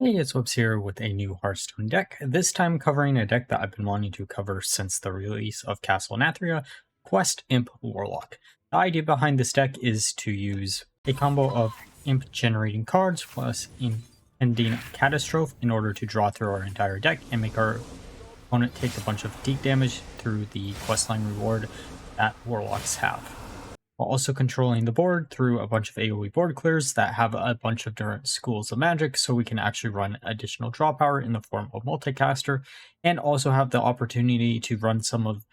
Hey, it's Whoops here with a new Hearthstone deck, this time covering a deck that I've been wanting to cover since the release of Castle Nathria, Quest Imp Warlock. The idea behind this deck is to use a combo of imp generating cards plus impending catastrophe in order to draw through our entire deck and make our opponent take a bunch of deep damage through the questline reward that Warlocks have, while also controlling the board through a bunch of AoE board clears that have a bunch of different schools of magic, so we can actually run additional draw power in the form of multicaster, and also have the opportunity to run some of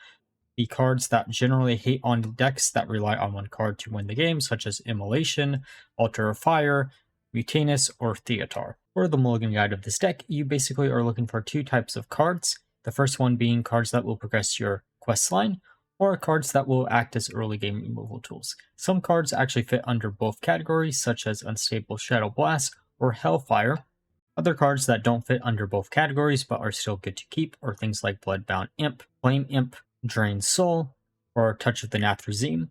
the cards that generally hate on decks that rely on one card to win the game, such as Immolation, Altar of Fire, Mutanus, or Theotar. For the Mulligan guide of this deck, you basically are looking for two types of cards. The first one being cards that will progress your quest line, or cards that will act as early game removal tools. Some cards actually fit under both categories, such as Unstable Shadow Blast or Hellfire. Other cards that don't fit under both categories but are still good to keep are things like Bloodbound Imp, Flame Imp, Drained Soul, or Touch of the Nathria.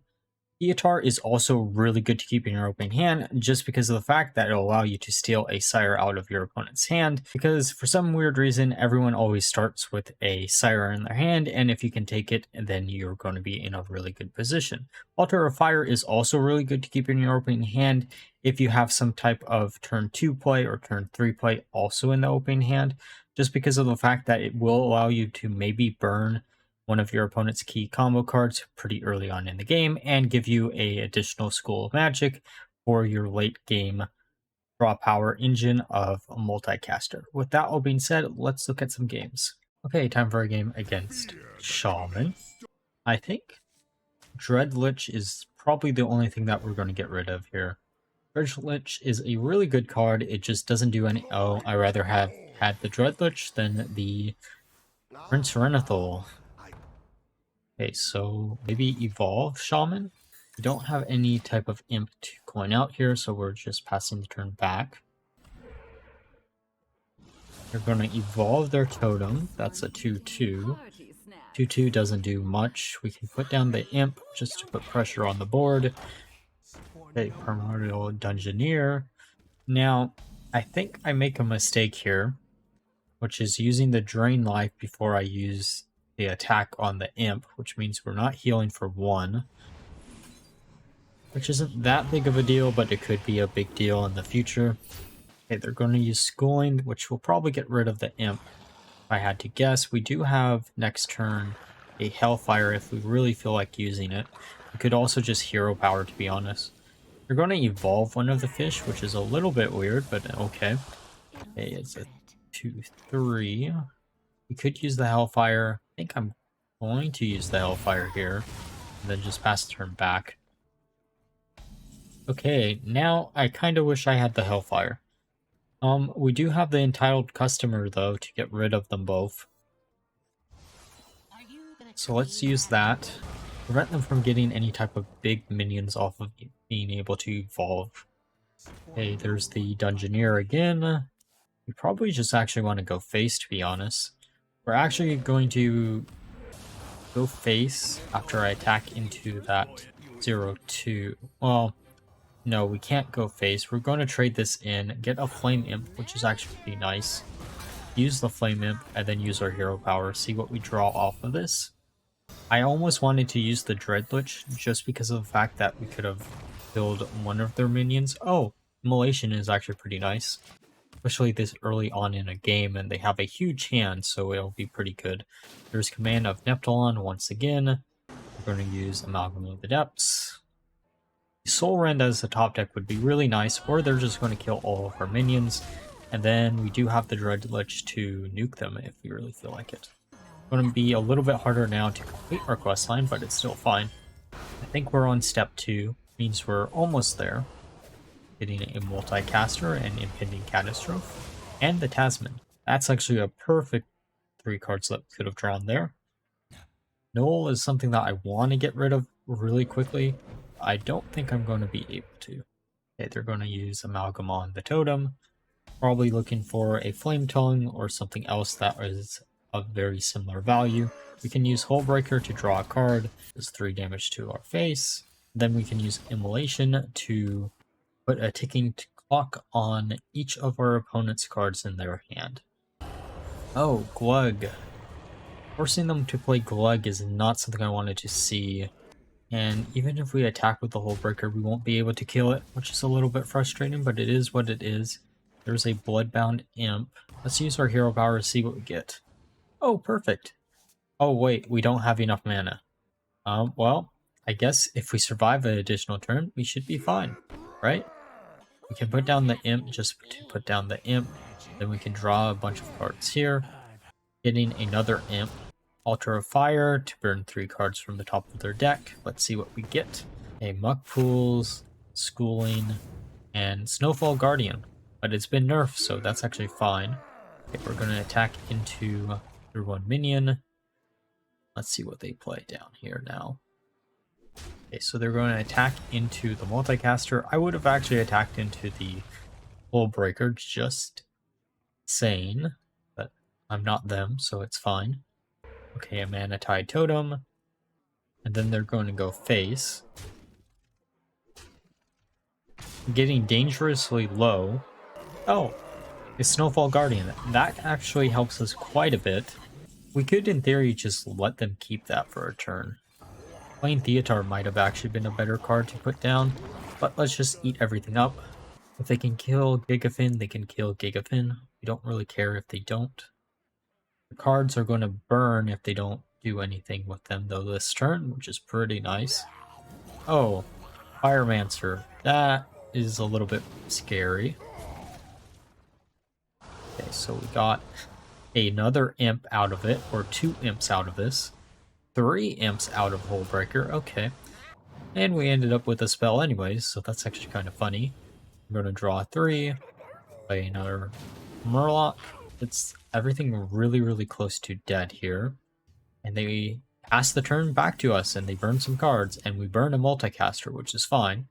Theotar is also really good to keep in your open hand just because of the fact that it'll allow you to steal a sire out of your opponent's hand, because for some weird reason everyone always starts with a sire in their hand, and if you can take it then you're going to be in a really good position. Altar of Fire is also really good to keep in your open hand if you have some type of turn 2 play or turn 3 play also in the open hand, just because of the fact that it will allow you to maybe burn one of your opponent's key combo cards pretty early on in the game and give you a additional school of magic for your late game draw power engine of a multicaster. With that all being said, let's look at some games. Okay, time for a game against Shaman. I think Dreadlich is probably the only thing that we're going to get rid of here. Dreadlich is a really good card, it just doesn't do any— oh, I rather have had the Dreadlich than the Prince Renethal. Okay, so maybe evolve Shaman. We don't have any type of imp to coin out here, so we're just passing the turn back. They're going to evolve their totem. That's a 2-2. 2-2 doesn't do much. We can put down the imp just to put pressure on the board. Okay, Primordial Dungeoneer. Now, I think I make a mistake here, which is using the Drain Life before I use the attack on the imp, which means we're not healing for 1, which isn't that big of a deal, but it could be a big deal in the future. Okay, they're going to use Schooling, which will probably get rid of the imp. If I had to guess, we do have next turn a Hellfire if we really feel like using it. We could also just hero power, to be honest. They're going to evolve one of the fish, which is a little bit weird, but okay. Okay, it's a 2-3. We could use the Hellfire. I think I'm going to use the Hellfire here, and then just pass the turn back. Okay, now I kind of wish I had the Hellfire. We do have the Entitled Customer, though, to get rid of them both. So let's use that. Prevent them from getting any type of big minions off of being able to evolve. Okay, there's the Dungeoneer again. We probably just actually want to go face, to be honest. We're actually going to go face after I attack into that 0-2. Well, no, we can't go face. We're going to trade this in, get a Flame Imp, which is actually pretty nice. Use the Flame Imp, and then use our hero power, see what we draw off of this. I almost wanted to use the Dreadlich, just because of the fact that we could have killed one of their minions. Oh, Immolation is actually pretty nice, especially this early on in a game, and they have a huge hand, so it'll be pretty good. There's command of Neptulon once again. We're going to use Amalgam of the Depths. Soul Rend as a top deck would be really nice, or they're just going to kill all of our minions, and then we do have the Dreadlich to nuke them if we really feel like it. It's going to be a little bit harder now to complete our quest line, but it's still fine. I think we're on step 2, means we're almost there. Getting a multicaster and impending catastrophe, and the Tasman. That's actually a perfect 3 cards that we could have drawn there. Null is something that I want to get rid of really quickly. I don't think I'm going to be able to. Okay, they're going to use Amalgam on the totem. Probably looking for a Flame Tongue or something else that is of very similar value. We can use Hullbreaker to draw a card. Does 3 damage to our face. Then we can use Immolation to put a ticking clock on each of our opponent's cards in their hand. Oh, Glug. Forcing them to play Glug is not something I wanted to see. And even if we attack with the Hullbreaker, we won't be able to kill it, which is a little bit frustrating, but it is what it is. There's a Bloodbound Imp. Let's use our hero power to see what we get. Oh, perfect. Oh, wait, we don't have enough mana. Well, I guess if we survive an additional turn, we should be fine, right? We can put down the Imp just to put down the Imp. Then we can draw a bunch of cards here. Getting another Imp. Altar of Fire to burn 3 cards from the top of their deck. Let's see what we get. A Muck Pools, Schooling, and Snowfall Guardian. But it's been nerfed, so that's actually fine. Okay, we're going to attack into their one minion. Let's see what they play down here now. Okay, so they're going to attack into the Multicaster. I would have actually attacked into the Hullbreaker, just saying. But I'm not them, so it's fine. Okay, a Mana Tide Totem. And then they're going to go face. Getting dangerously low. Oh, a Snowfall Guardian. That actually helps us quite a bit. We could, in theory, just let them keep that for a turn. Playing Theotar might have actually been a better card to put down, but let's just eat everything up. If they can kill Gigafin, they can kill Gigafin. We don't really care if they don't. The cards are going to burn if they don't do anything with them, though, this turn, which is pretty nice. Oh, Pyromancer. That is a little bit scary. Okay, so we got another Imp out of it, or 2 Imps out of this. 3 Imps out of Hullbreaker, okay. And we ended up with a spell anyways, so that's actually kind of funny. I'm going to draw 3, play another Murloc. It's everything really close to dead here. And they pass the turn back to us, and they burn some cards, and we burn a Multicaster, which is fine.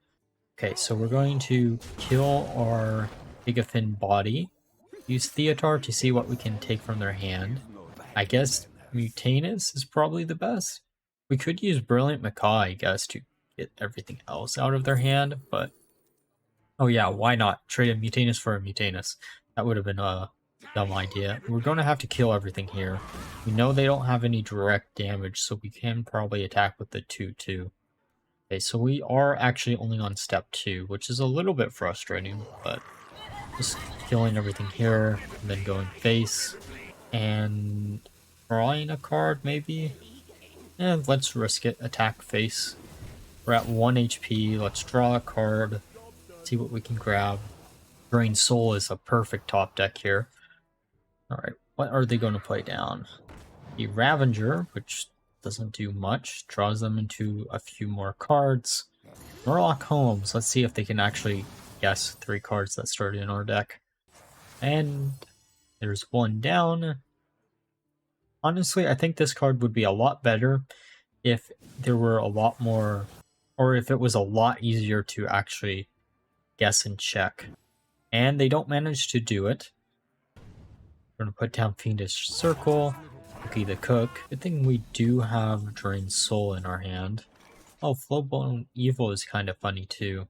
Okay, so we're going to kill our Gigafin body. Use Theotar to see what we can take from their hand. I guess Mutanus is probably the best. We could use Brilliant Macaw, I guess, to get everything else out of their hand, but... Oh yeah, why not? Trade a Mutanus for a Mutanus. That would have been a dumb idea. We're going to have to kill everything here. We know they don't have any direct damage, so we can probably attack with the 2/2. Okay, so we are actually only on step 2, which is a little bit frustrating, but just killing everything here, and then going face, and drawing a card, maybe? And let's risk it. Attack face. We're at 1 HP. Let's draw a card. See what we can grab. Drain Soul is a perfect top deck here. Alright, what are they going to play down? The Ravager, which doesn't do much. Draws them into a few more cards. Murloc Holmes. Let's see if they can actually guess 3 cards that started in our deck. And there's 1 down. Honestly, I think this card would be a lot better if there were a lot more, or if it was a lot easier to actually guess and check. And they don't manage to do it. We're going to put down Fiendish Circle, Cookie the Cook. Good thing we do have Drain Soul in our hand. Oh, Flowbone Evil is kind of funny too.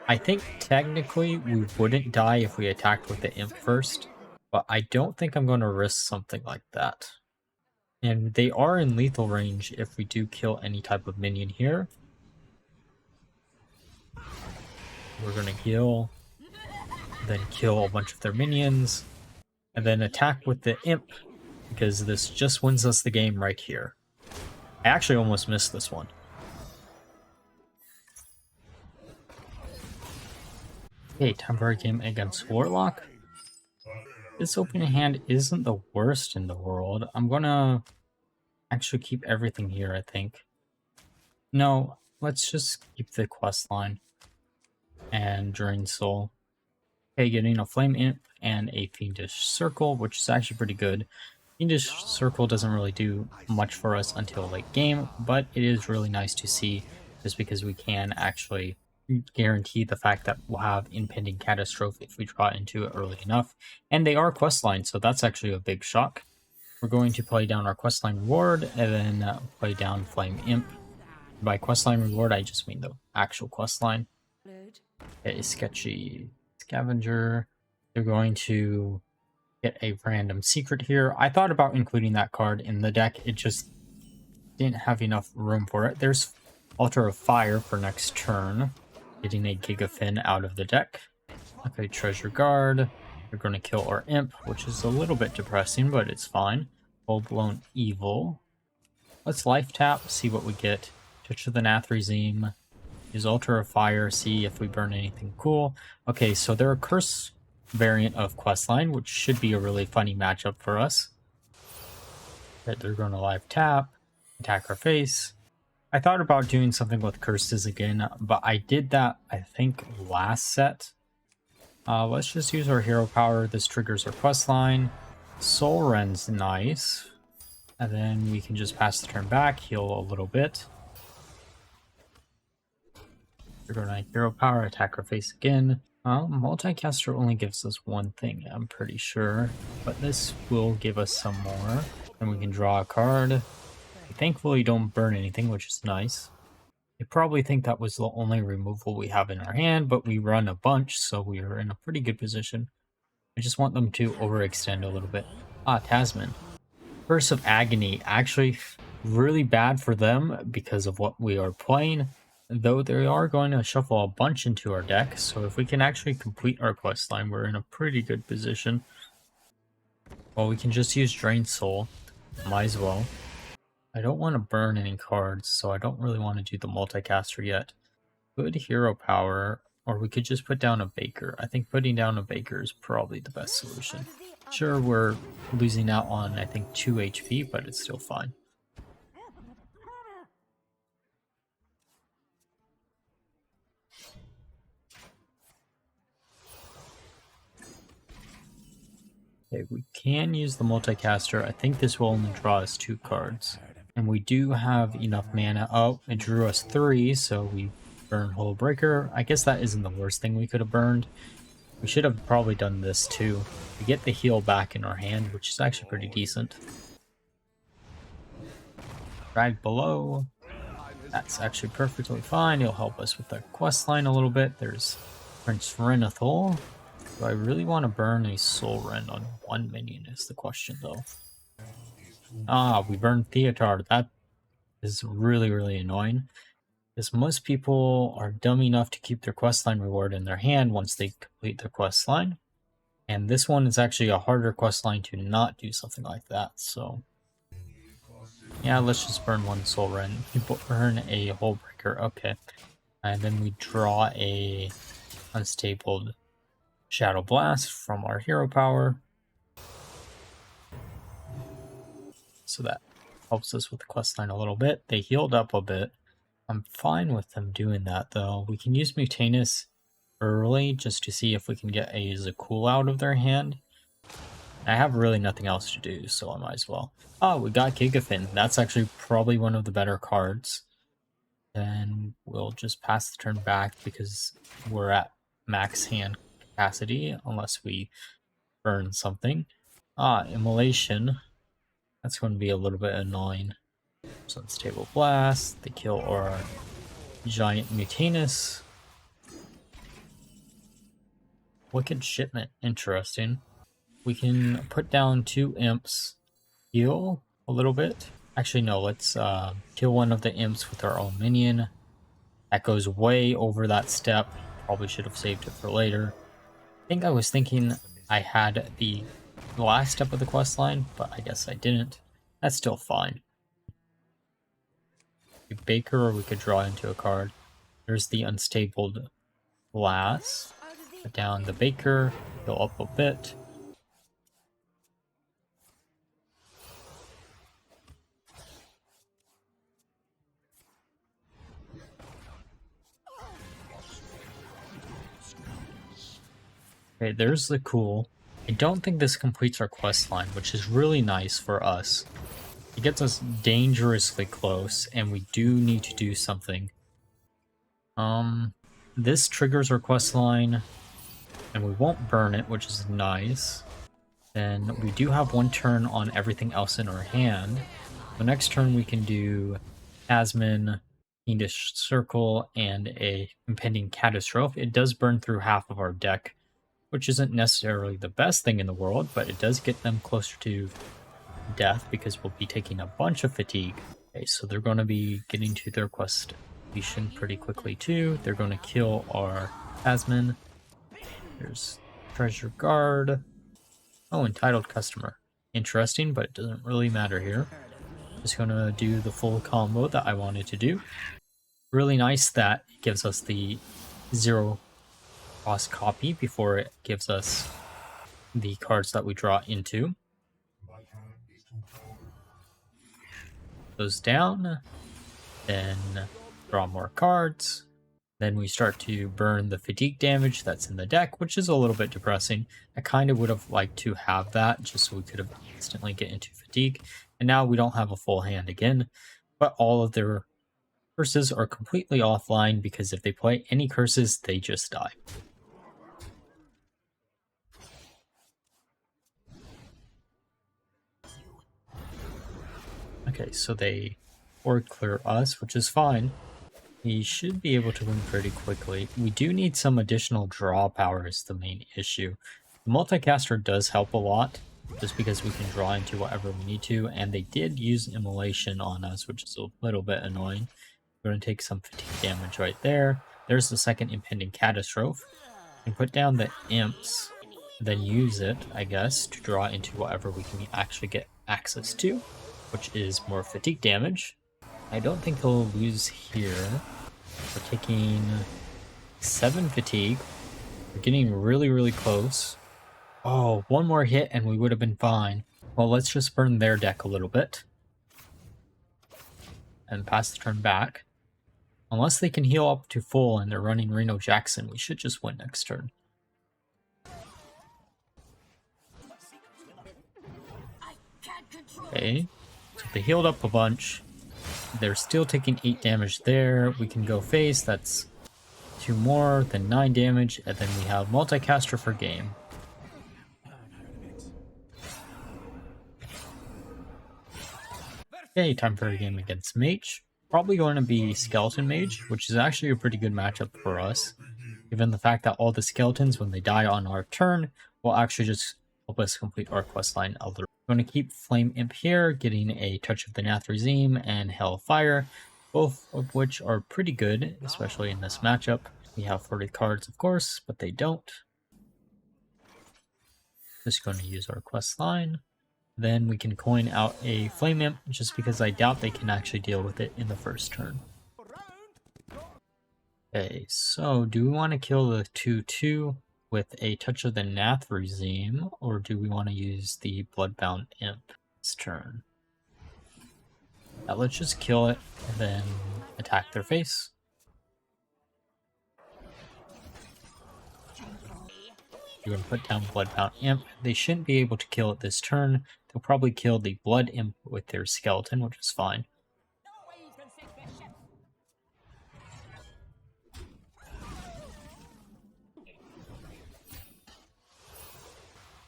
I think technically we wouldn't die if we attacked with the Imp first, but I don't think I'm going to risk something like that. And they are in lethal range if we do kill any type of minion here. We're going to heal, then kill a bunch of their minions, and then attack with the Imp, because this just wins us the game right here. I actually almost missed this one. Okay, time for a game against Warlock. This opening hand isn't the worst in the world. I'm gonna actually keep everything here, I think. No, let's just keep the quest line and Drain Soul. Okay, getting a Flame Imp and a Fiendish Circle, which is actually pretty good. Fiendish Circle doesn't really do much for us until late game, but it is really nice to see just because we can actually guarantee the fact that we'll have impending catastrophe if we draw into it early enough. And they are questline, so that's actually a big shock. We're going to play down our questline reward and then play down Flame Imp. By questline reward, I just mean the actual questline. A sketchy scavenger. They're going to get a random secret here. I thought about including that card in the deck. It just didn't have enough room for it. There's Altar of Fire for next turn. Getting a Gigafin out of the deck. Okay, Treasure Guard. They're going to kill our Imp, which is a little bit depressing, but it's fine. Full-blown Evil. Let's life tap, see what we get. Touch of the Nathria. Use Altar of Fire, see if we burn anything cool. Okay, so they're a curse variant of Questline, which should be a really funny matchup for us. Okay, they're going to live tap, attack our face. I thought about doing something with curses again, but I did that, I think, last set. Let's just use our hero power. This triggers our questline. Soul Rend's nice. And then we can just pass the turn back, heal a little bit. We're going to hero power, attack our face again. Multicaster only gives us one thing, I'm pretty sure. But this will give us some more. And we can draw a card. We thankfully don't burn anything, which is nice. You probably think that was the only removal we have in our hand, but we run a bunch, so we are in a pretty good position. I just want them to overextend a little bit. Tasman. Curse of Agony, actually really bad for them because of what we are playing, though they are going to shuffle a bunch into our deck, so if we can actually complete our questline, we're in a pretty good position. Well, we can just use Drain Soul, might as well. I don't want to burn any cards, so I don't really want to do the multicaster yet. Good hero power, or we could just put down a Baker. I think putting down a Baker is probably the best solution. Sure, we're losing out on, I think, 2 HP, but it's still fine. Okay, we can use the multicaster. I think this will only draw us 2 cards. And we do have enough mana. Oh, it drew us 3, so we burn Hull Breaker. I guess that isn't the worst thing we could have burned. We should have probably done this too. We get the heal back in our hand, which is actually pretty decent. Drag Below. That's actually perfectly fine. It'll help us with the quest line a little bit. There's Prince Renethal. Do I really want to burn a Soul Rend on one minion is the question though. We burned Theotar. That is really, really annoying. Because most people are dumb enough to keep their questline reward in their hand once they complete their questline. And this one is actually a harder questline to not do something like that, so... yeah, let's just burn 1 Soul Rend. We burn a Hull Breaker, okay. And then we draw a Unstable Shadow Blast from our hero power. So that helps us with the questline a little bit. They healed up a bit. I'm fine with them doing that though. We can use Mutanus early just to see if we can get a Zakul out of their hand. I have really nothing else to do, so I might as well. We got Gigafin. That's actually probably one of the better cards. Then we'll just pass the turn back because we're at max hand capacity unless we burn something. Immolation. That's going to be a little bit annoying. So Unstable Blast, they kill our giant Mutanus. Wicked Shipment, interesting. We can put down 2 imps, heal a little bit. Actually, no, let's kill one of the imps with our own minion. That goes way over that step. Probably should have saved it for later. I think I was thinking I had the last step of the quest line, but I guess I didn't. That's still fine. Baker, or we could draw into a card. There's the Unstable Blast. Put down the Baker, heal up a bit. Okay, there's the Cool. I don't think this completes our quest line, which is really nice for us. It gets us dangerously close, and we do need to do something. This triggers our quest line, and we won't burn it, which is nice. Then we do have 1 turn on everything else in our hand. The next turn we can do Tasman, Fiendish Circle and a Impending Catastrophe. It does burn through half of our deck, which isn't necessarily the best thing in the world, but it does get them closer to death because we'll be taking a bunch of fatigue. Okay, so they're going to be getting to their quest completion pretty quickly too. They're going to kill our Tasman. There's Treasure Guard. Oh, Entitled Customer. Interesting, but it doesn't really matter here. Just going to do the full combo that I wanted to do. Really nice that it gives us the 0 cost copy before it gives us the cards that we draw into. Goes down, then draw more cards. Then we start to burn the fatigue damage that's in the deck, which is a little bit depressing. I kind of would have liked to have that just so we could have instantly get into fatigue. And now we don't have a full hand again, but all of their curses are completely offline because if they play any curses, they just die. Okay, so they board clear us, which is fine. We should be able to win pretty quickly. We do need some additional draw power is the main issue. The multicaster does help a lot, just because we can draw into whatever we need to, and they did use immolation on us, which is a little bit annoying. We're going to take some fatigue damage right there. There's the second Impending Catastrophe. We can put down the imps, then use it, I guess, to draw into whatever we can actually get access to, which is more fatigue damage. I don't think he'll lose here. We're taking 7 fatigue. We're getting really, really close. Oh, one more hit and we would have been fine. Well, let's just burn their deck a little bit. And pass the turn back. Unless they can heal up to full and they're running Reno Jackson, we should just win next turn. Okay, so they healed up a bunch. They're still taking 8 damage there. We can go face, that's 2 more, then 9 damage, and then we have multicaster for game. Okay, time for a game against Mage. Probably going to be Skeleton Mage, which is actually a pretty good matchup for us, given the fact that all the skeletons, when they die on our turn, will actually just help us complete our questline. I'm going to keep Flame Imp here, getting a Touch of the Nathria and Hellfire, both of which are pretty good, especially in this matchup. We have 40 cards, of course, but they don't. Just going to use our quest line. Then we can coin out a Flame Imp, just because I doubt they can actually deal with it in the first turn. Okay, so do we want to kill the 2/2 with a Touch of the Nathria, or do we want to use the Bloodbound Imp this turn? Now let's just kill it and then attack their face. You're going to put down Bloodbound Imp. They shouldn't be able to kill it this turn. They'll probably kill the Blood Imp with their skeleton, which is fine.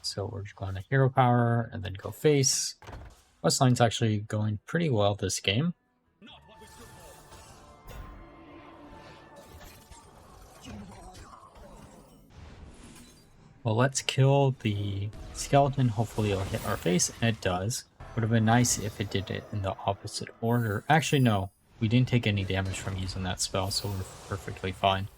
So we're just going to hero power and then go face. Questline's actually going pretty well this game. Well, let's kill the skeleton. Hopefully it'll hit our face, and it does. Would have been nice if it did it in the opposite order. Actually, no. We didn't take any damage from using that spell, so we're perfectly fine.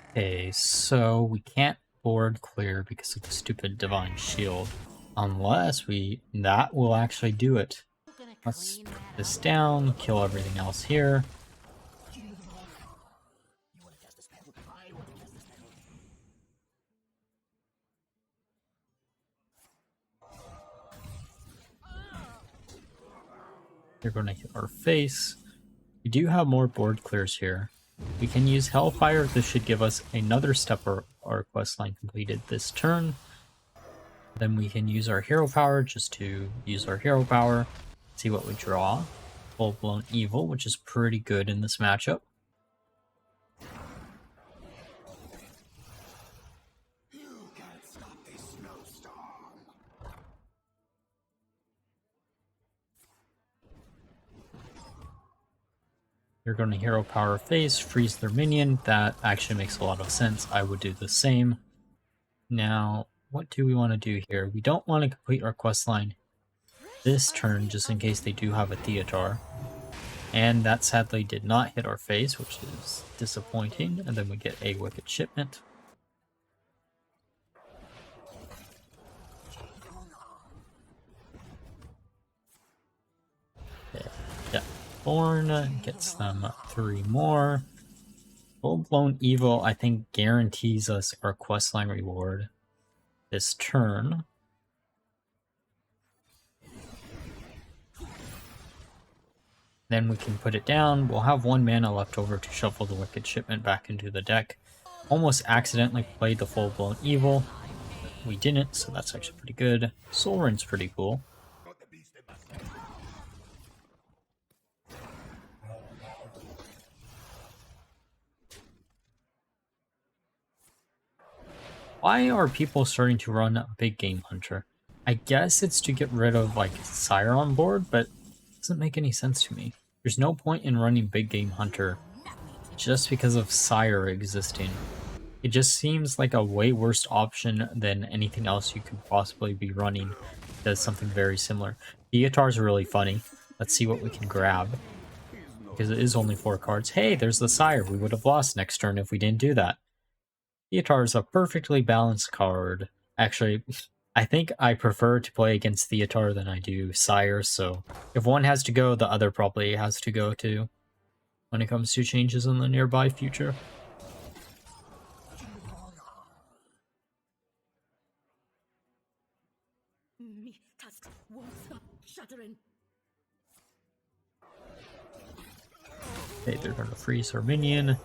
Okay, so we can't board clear because of the stupid Divine Shield. Unless that will actually do it. Let's put this down, kill everything else here. They're going to hit our face. We do have more board clears here. We can use Hellfire. This should give us another step of our questline completed this turn. Then we can use our hero power just to use our hero power. See what we draw. Full Blown Evil, which is pretty good in this matchup. You're going to hero power face, freeze their minion. That actually makes a lot of sense. I would do the same. Now, what do we want to do here? We don't want to complete our quest line this turn, just in case they do have a Theotar. And that sadly did not hit our face, which is disappointing. And then we get a Wicked Shipment. Yeah, Born gets them 3 more. Full-blown Evil, I think, guarantees us our questline reward this turn. Then we can put it down. We'll have 1 mana left over to shuffle the Wicked Shipment back into the deck. Almost accidentally played the Full-blown Evil. We didn't, so that's actually pretty good. Soul Rind's pretty cool. Why are people starting to run Big Game Hunter? I guess it's to get rid of like Sire on board, but it doesn't make any sense to me. There's no point in running Big Game Hunter just because of Sire existing. It just seems like a way worse option than anything else you could possibly be running. Does something very similar. Theotar's really funny. Let's see what we can grab. Because it is only 4 cards. Hey, there's the Sire. We would have lost next turn if we didn't do that. Theotar is a perfectly balanced card. Actually, I think I prefer to play against Theotar than I do Sire, so if one has to go, the other probably has to go too, when it comes to changes in the nearby future. Okay, they're going to freeze our minion.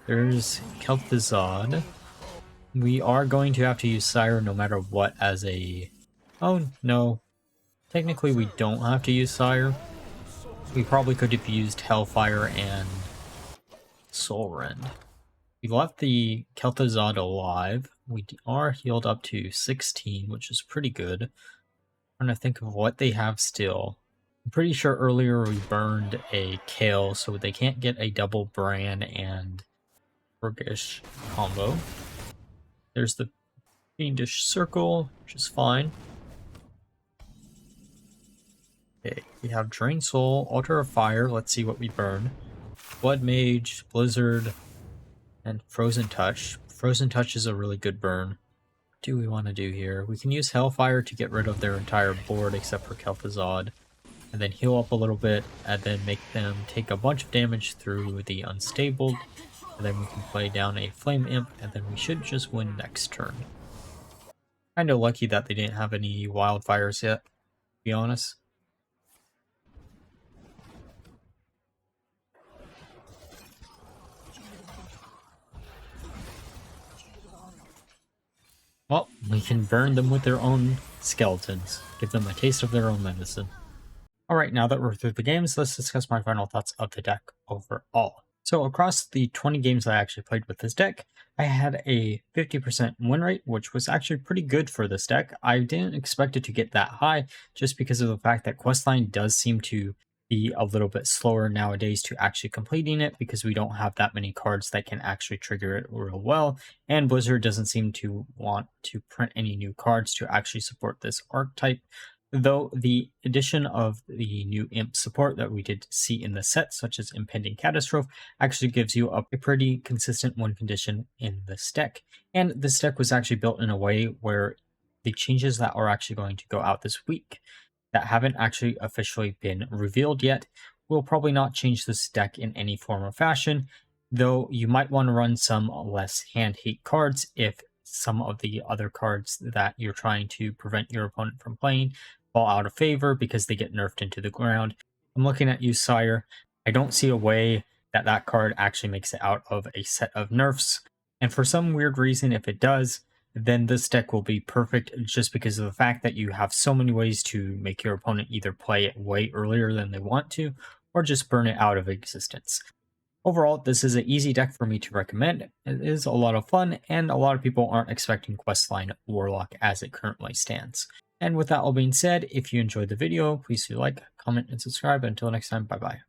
There's Kel'Thuzad. We are going to have to use Sire no matter what as a... Oh, no. Technically, we don't have to use Sire. We probably could have used Hellfire and Soul Rend. We left the Kel'Thuzad alive. We are healed up to 16, which is pretty good. I'm trying to think of what they have still. I'm pretty sure earlier we burned a Kale, so they can't get a double Bran and Roguish combo. There's the Fiendish Circle, which is fine. Okay, we have Drain Soul, Altar of Fire, let's see what we burn. Blood Mage, Blizzard, and Frozen Touch. Frozen Touch is a really good burn. What do we want to do here? We can use Hellfire to get rid of their entire board except for Kel'Thuzad, and then heal up a little bit, and then make them take a bunch of damage through the Unstable. And then we can play down a Flame Imp, and then we should just win next turn. Kinda lucky that they didn't have any wildfires yet, to be honest. Well, we can burn them with their own skeletons. Give them a taste of their own medicine. Alright, now that we're through the games, let's discuss my final thoughts of the deck overall. So across the 20 games I actually played with this deck, I had a 50% win rate, which was actually pretty good for this deck. I didn't expect it to get that high, just because of the fact that questline does seem to be a little bit slower nowadays to actually completing it, because we don't have that many cards that can actually trigger it real well, and Blizzard doesn't seem to want to print any new cards to actually support this archetype. Though the addition of the new imp support that we did see in the set, such as Impending Catastrophe, actually gives you a pretty consistent win condition in this deck. And this deck was actually built in a way where the changes that are actually going to go out this week, that haven't actually officially been revealed yet, will probably not change this deck in any form or fashion, though you might want to run some less hand-hate cards if some of the other cards that you're trying to prevent your opponent from playing fall out of favor because they get nerfed into the ground. I'm looking at you, Sire. I don't see a way that that card actually makes it out of a set of nerfs. And for some weird reason, if it does, then this deck will be perfect just because of the fact that you have so many ways to make your opponent either play it way earlier than they want to, or just burn it out of existence. Overall, this is an easy deck for me to recommend. It is a lot of fun, and a lot of people aren't expecting Questline Warlock as it currently stands. And with that all being said, if you enjoyed the video, please do like, comment, and subscribe. Until next time, bye-bye.